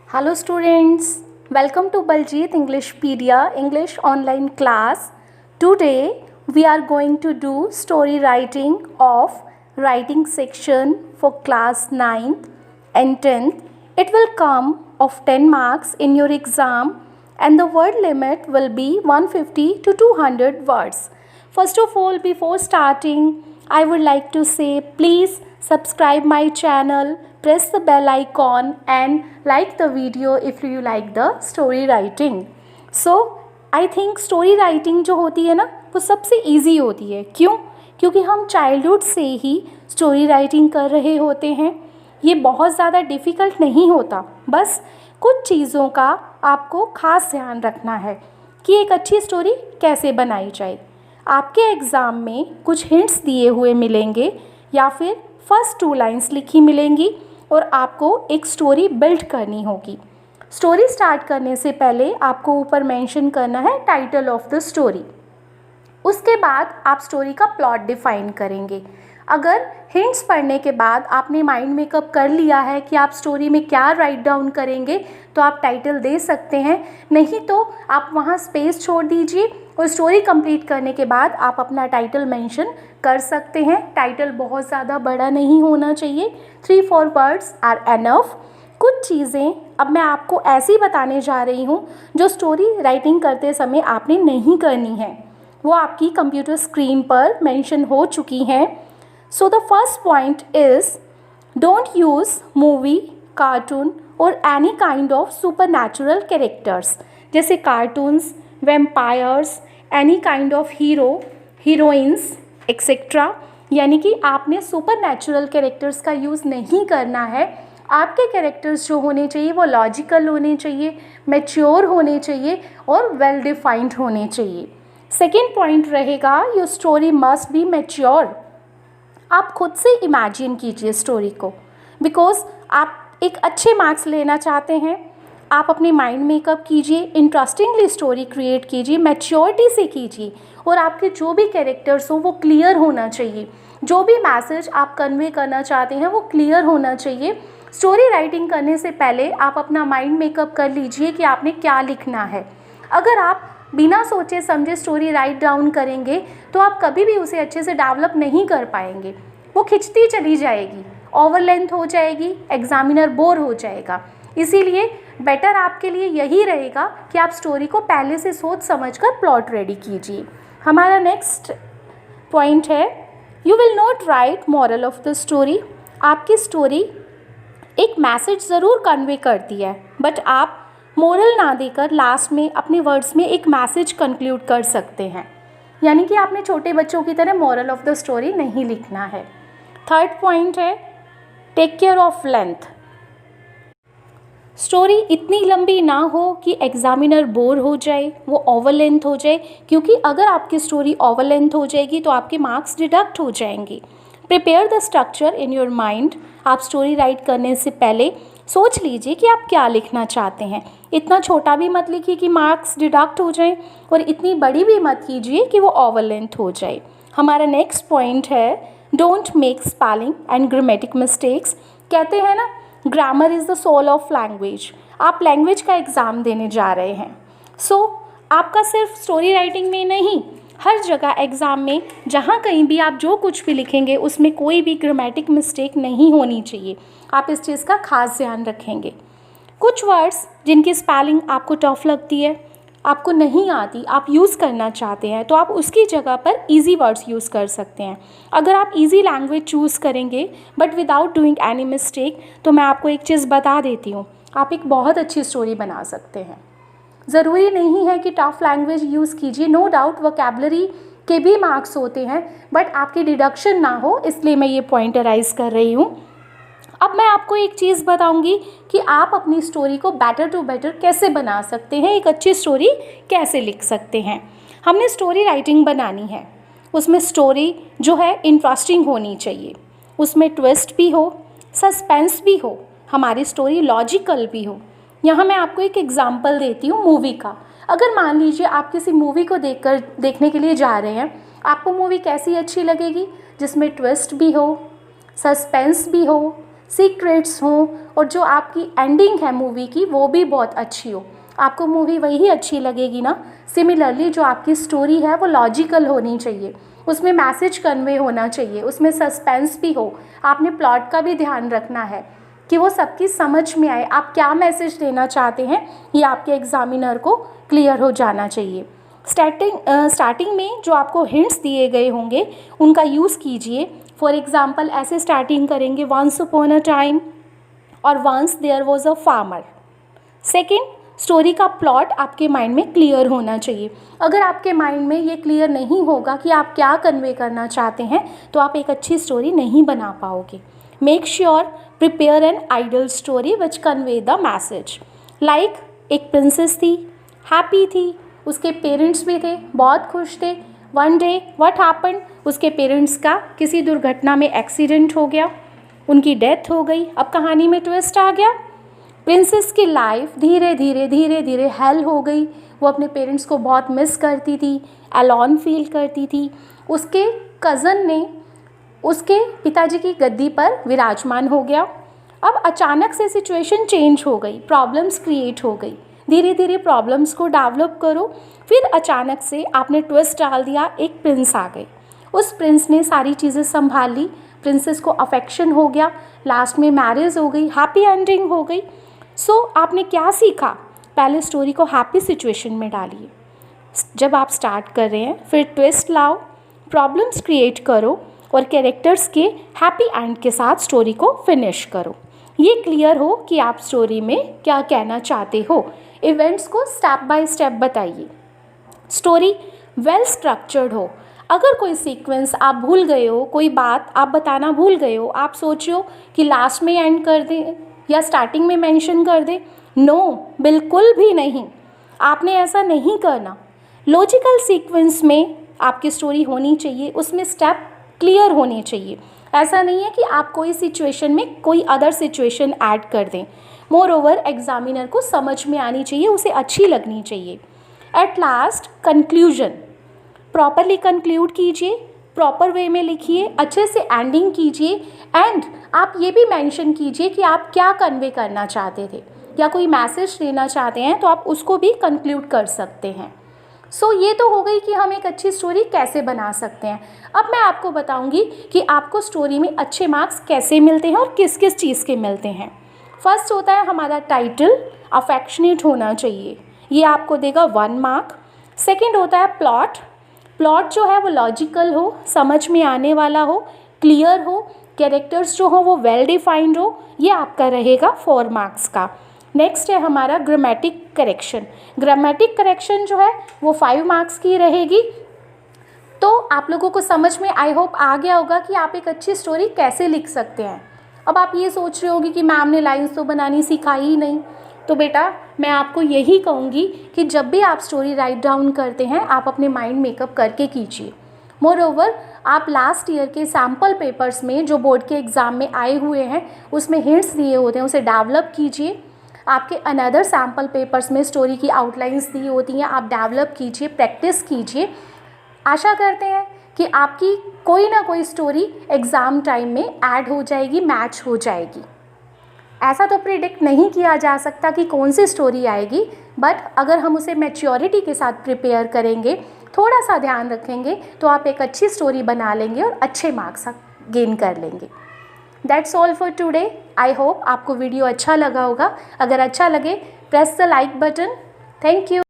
Hello students, welcome to Baljeet Englishpedia English online class. Today we are going to do story writing of writing section for class 9th and 10th. It will come of 10 marks in your exam and the word limit will be 150 to 200 words. First of all, before starting, I would like to say please subscribe my channel, press the bell icon and like the video if you like the story writing. So I think story writing जो होती है ना वो सबसे easy होती है. क्यों? क्योंकि हम childhood से ही story writing कर रहे होते हैं. ये बहुत ज़्यादा difficult नहीं होता. बस कुछ चीज़ों का आपको खास ध्यान रखना है कि एक अच्छी स्टोरी कैसे बनाई जाए. आपके एग्ज़ाम में कुछ हिंट्स दिए हुए मिलेंगे या फिर फर्स्ट 2 लाइन्स लिखी मिलेंगी और आपको एक स्टोरी बिल्ड करनी होगी. स्टोरी स्टार्ट करने से पहले आपको ऊपर मेंशन करना है टाइटल ऑफ द स्टोरी. उसके बाद आप स्टोरी का प्लॉट डिफाइन करेंगे. अगर हिंट्स पढ़ने के बाद आपने माइंड मेकअप कर लिया है कि आप स्टोरी में क्या राइट डाउन करेंगे तो आप टाइटल दे सकते हैं, नहीं तो आप वहाँ स्पेस छोड़ दीजिए और स्टोरी कंप्लीट करने के बाद आप अपना टाइटल मेंशन कर सकते हैं. टाइटल बहुत ज़्यादा बड़ा नहीं होना चाहिए, 3-4 वर्ड्स आर एनफ. कुछ चीज़ें अब मैं आपको ऐसी बताने जा रही हूँ जो स्टोरी राइटिंग करते समय आपने नहीं करनी है, वो आपकी कंप्यूटर स्क्रीन पर मेंशन हो चुकी हैं. So the first point is don't use movie, cartoon or any kind of supernatural characters जैसे cartoons, vampires, any kind of hero, heroines, etc. यानी कि आपने supernatural characters का यूज़ नहीं करना है. आपके कैरेक्टर्स जो होने चाहिए वो लॉजिकल होने चाहिए, मैच्योर होने चाहिए और वेल डिफाइंड होने चाहिए. सेकेंड पॉइंट रहेगा your story must be mature. आप खुद से इमेजिन कीजिए स्टोरी को, बिकॉज आप एक अच्छे मार्क्स लेना चाहते हैं. आप अपने माइंड मेकअप कीजिए, इंटरेस्टिंगली स्टोरी क्रिएट कीजिए, मैच्योरिटी से कीजिए और आपके जो भी कैरेक्टर्स हो वो क्लियर होना चाहिए. जो भी मैसेज आप कन्वे करना चाहते हैं वो क्लियर होना चाहिए. स्टोरी राइटिंग करने से पहले आप अपना माइंड मेकअप कर लीजिए कि आपने क्या लिखना है. अगर आप बिना सोचे समझे स्टोरी राइट डाउन करेंगे तो आप कभी भी उसे अच्छे से डेवलप नहीं कर पाएंगे. वो खिंचती चली जाएगी, ओवर लेंथ हो जाएगी, एग्जामिनर बोर हो जाएगा. इसीलिए बेटर आपके लिए यही रहेगा कि आप स्टोरी को पहले से सोच समझकर प्लॉट रेडी कीजिए. हमारा नेक्स्ट पॉइंट है you will not right moral of the story. आपकी स्टोरी एक मैसेज ज़रूर कन्वे करती है, बट आप मोरल ना देकर लास्ट में अपने वर्ड्स में एक मैसेज कंक्लूड कर सकते हैं. यानी कि आपने छोटे बच्चों की तरह मोरल ऑफ द स्टोरी नहीं लिखना है. थर्ड पॉइंट है take care of length. Story इतनी लंबी ना हो कि एग्जामिनर बोर हो जाए, वो ओवर लेंथ हो जाए, क्योंकि अगर आपकी स्टोरी ओवर लेंथ हो जाएगी तो आपके मार्क्स डिडक्ट हो जाएंगे. Prepare the structure in your mind. आप स्टोरी राइट करने से पहले सोच लीजिए कि आप क्या लिखना चाहते हैं. इतना छोटा भी मत लिखिए कि मार्क्स डिडक्ट हो जाएं और इतनी बड़ी भी मत कीजिए कि वो ओवर लेंथ हो जाए. हमारा नेक्स्ट पॉइंट है don't make spelling and grammatic mistakes. कहते हैं ना grammar is the soul of language. आप लैंग्वेज का एग्ज़ाम देने जा रहे हैं. आपका सिर्फ स्टोरी राइटिंग में नहीं, हर जगह एग्ज़ाम में जहाँ कहीं भी आप जो कुछ भी लिखेंगे उसमें कोई भी ग्रामेटिक मिस्टेक नहीं होनी चाहिए. आप इस चीज़ का खास ध्यान रखेंगे. कुछ वर्ड्स जिनकी स्पेलिंग आपको टफ लगती है, आपको नहीं आती, आप यूज़ करना चाहते हैं, तो आप उसकी जगह पर इजी वर्ड्स यूज़ कर सकते हैं. अगर आप इजी लैंग्वेज चूज़ करेंगे but without doing any mistake, तो मैं आपको एक चीज़ बता देती हूँ, आप एक बहुत अच्छी स्टोरी बना सकते हैं. ज़रूरी नहीं है कि टफ लैंग्वेज यूज़ कीजिए. नो डाउट वोकैबुलरी के भी मार्क्स होते हैं, बट आपकी डिडक्शन ना हो इसलिए मैं ये पॉइंटराइज कर रही हूँ. अब मैं आपको एक चीज़ बताऊंगी कि आप अपनी स्टोरी को बेटर टू बेटर कैसे बना सकते हैं, एक अच्छी स्टोरी कैसे लिख सकते हैं. हमने स्टोरी राइटिंग बनानी है, उसमें स्टोरी जो है इंटरेस्टिंग होनी चाहिए, उसमें ट्विस्ट भी हो, सस्पेंस भी हो, हमारी स्टोरी लॉजिकल भी हो. यहाँ मैं आपको एक एग्जांपल देती हूँ मूवी का. अगर मान लीजिए आप किसी मूवी को देखने के लिए जा रहे हैं, आपको मूवी कैसी अच्छी लगेगी? जिसमें ट्विस्ट भी हो, सस्पेंस भी हो, सीक्रेट्स हों और जो आपकी एंडिंग है मूवी की वो भी बहुत अच्छी हो। आपको मूवी वही अच्छी लगेगी ना। सिमिलरली जो आपकी स्टोरी है वो लॉजिकल होनी चाहिए, उसमें मैसेज कन्वे होना चाहिए, उसमें सस्पेंस भी हो। आपने प्लॉट का भी ध्यान रखना है कि वो सबकी समझ में आए, आप क्या मैसेज देना चाहते हैं ये आपके एग्जामिनर को क्लियर हो जाना चाहिए। स्टार्टिंग में जो आपको हिंट्स दिए गए होंगे उनका यूज़ कीजिए। फॉर एग्ज़ाम्पल ऐसे स्टार्टिंग करेंगे, वंस अपॉन अ टाइम और once there was a farmer. Second, story का प्लॉट आपके माइंड में क्लियर होना चाहिए। अगर आपके माइंड में ये क्लियर नहीं होगा कि आप क्या कन्वे करना चाहते हैं तो आप एक अच्छी स्टोरी नहीं बना पाओगे। Make sure prepare an ideal story which convey the message. Like एक प्रिंसेस थी, हैप्पी थी, उसके पेरेंट्स भी थे, बहुत खुश थे। वन डे व्हाट हैपेंड, उसके पेरेंट्स का किसी दुर्घटना में एक्सीडेंट हो गया, उनकी डेथ हो गई। अब कहानी में ट्विस्ट आ गया, प्रिंसेस की लाइफ धीरे धीरे हेल हो गई। वो अपने पेरेंट्स को बहुत मिस करती थी, अलोन फील करती थी। उसके कज़न ने उसके पिताजी की गद्दी पर विराजमान हो गया। अब अचानक से सिचुएशन चेंज हो गई, प्रॉब्लम्स क्रिएट हो गई। धीरे धीरे प्रॉब्लम्स को डेवलप करो। फिर अचानक से आपने ट्विस्ट डाल दिया, एक प्रिंस आ गए। उस प्रिंस ने सारी चीज़ें संभाल ली, प्रिंसेस को अफेक्शन हो गया, लास्ट में मैरिज हो गई, हैप्पी एंडिंग हो गई। सो आपने क्या सीखा, पहले स्टोरी को हैप्पी सिचुएशन में डालिए। जब आप स्टार्ट कर रहे हैं फिर ट्विस्ट लाओ, प्रॉब्लम्स क्रिएट करो और कैरेक्टर्स के हैप्पी एंड के साथ स्टोरी को फिनिश करो। ये क्लियर हो कि आप स्टोरी में क्या कहना चाहते हो। इवेंट्स को स्टेप बाय स्टेप बताइए। स्टोरी वेल स्ट्रक्चर्ड हो। अगर कोई सीक्वेंस आप भूल गए हो, कोई बात आप बताना भूल गए हो, आप सोचियो कि लास्ट में एंड कर दें या स्टार्टिंग में मेंशन कर दें, नो, बिल्कुल भी नहीं। आपने ऐसा नहीं करना। लॉजिकल सीक्वेंस में आपकी स्टोरी होनी चाहिए, उसमें स्टेप क्लियर होने चाहिए। ऐसा नहीं है कि आप कोई सिचुएशन में कोई अदर सिचुएशन ऐड कर दें। मोर ओवर एग्जामिनर को समझ में आनी चाहिए, उसे अच्छी लगनी चाहिए। At last conclusion, properly conclude कीजिए, प्रॉपर वे में लिखिए, अच्छे से एंडिंग कीजिए। एंड आप ये भी मेंशन कीजिए कि आप क्या कन्वे करना चाहते थे या कोई मैसेज देना चाहते हैं तो आप उसको भी कंक्लूड कर सकते हैं। सो ये तो हो गई कि हम एक अच्छी स्टोरी कैसे बना सकते हैं। अब मैं आपको बताऊंगी कि आपको स्टोरी में अच्छे मार्क्स कैसे मिलते हैं और किस किस चीज़ के मिलते हैं। फर्स्ट होता है हमारा टाइटल, अफेक्शनेट होना चाहिए, ये आपको देगा 1 मार्क। सेकंड होता है प्लॉट, प्लॉट जो है वो लॉजिकल हो, समझ में आने वाला हो, क्लियर हो, कैरेक्टर्स जो हो वो वेल डिफाइंड हो, ये आपका रहेगा 4 मार्क्स का। नेक्स्ट है हमारा ग्रामेटिक करेक्शन। ग्रामेटिक करेक्शन जो है वो 5 मार्क्स की रहेगी। तो आप लोगों को समझ में आई होप आ गया होगा कि आप एक अच्छी स्टोरी कैसे लिख सकते हैं। अब आप ये सोच रहे होगी कि मैम ने लाइन्स तो बनानी सिखाई ही नहीं। तो बेटा मैं आपको यही कहूँगी कि जब भी आप स्टोरी राइट डाउन करते हैं आप अपने माइंड मेकअप करके कीजिए। मोर ओवर आप लास्ट ईयर के सैम्पल पेपर्स में जो बोर्ड के एग्ज़ाम में आए हुए हैं उसमें हिंट्स दिए होते हैं, उसे डेवलप कीजिए। आपके अनदर सैम्पल पेपर्स में स्टोरी की आउटलाइंस दी होती हैं, आप डेवलप कीजिए, प्रैक्टिस कीजिए। आशा करते हैं कि आपकी कोई ना कोई स्टोरी एग्ज़ाम टाइम में ऐड हो जाएगी, मैच हो जाएगी। ऐसा तो प्रिडिक्ट नहीं किया जा सकता कि कौन सी स्टोरी आएगी, बट अगर हम उसे मैच्योरिटी के साथ प्रिपेयर करेंगे, थोड़ा सा ध्यान रखेंगे तो आप एक अच्छी स्टोरी बना लेंगे और अच्छे मार्क्स गेन कर लेंगे। That's all for today. I hope आपको वीडियो अच्छा लगा होगा। अगर अच्छा लगे press the like button. Thank you.